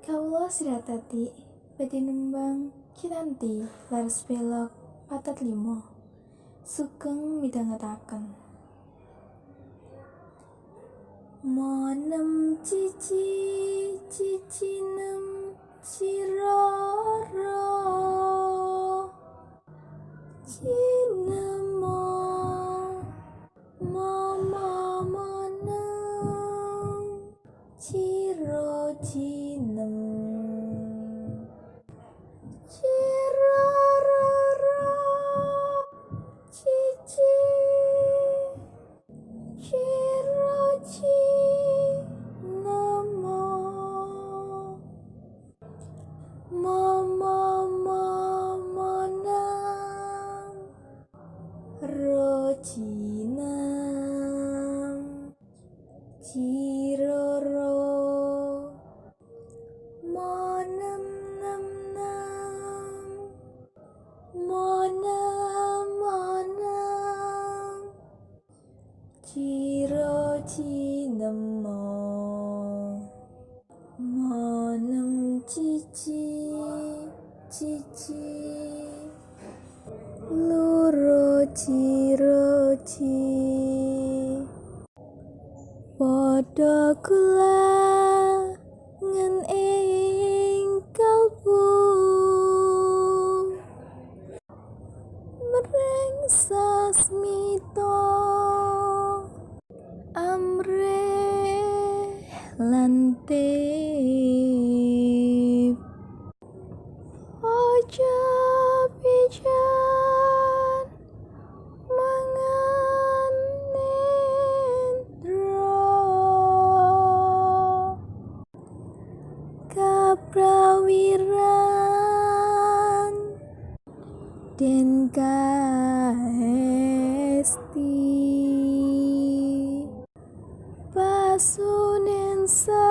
Kaulah Hartatik, Tembang, Kinanthi, Laras Pelog, Pathet Limo, sugeng midhangetaken. Monem cici nem ciroro cinemo mama monem ciro cinem ciroro cici ciro cinemo mama monem rocinem ciroro monem nem monem ciro cinemo monem cici loro ciro padha kula ngen ing kalbu mereng sasmito amre lantip ojo pijan mangan nendro kaprawiran den kaesti pasunen sa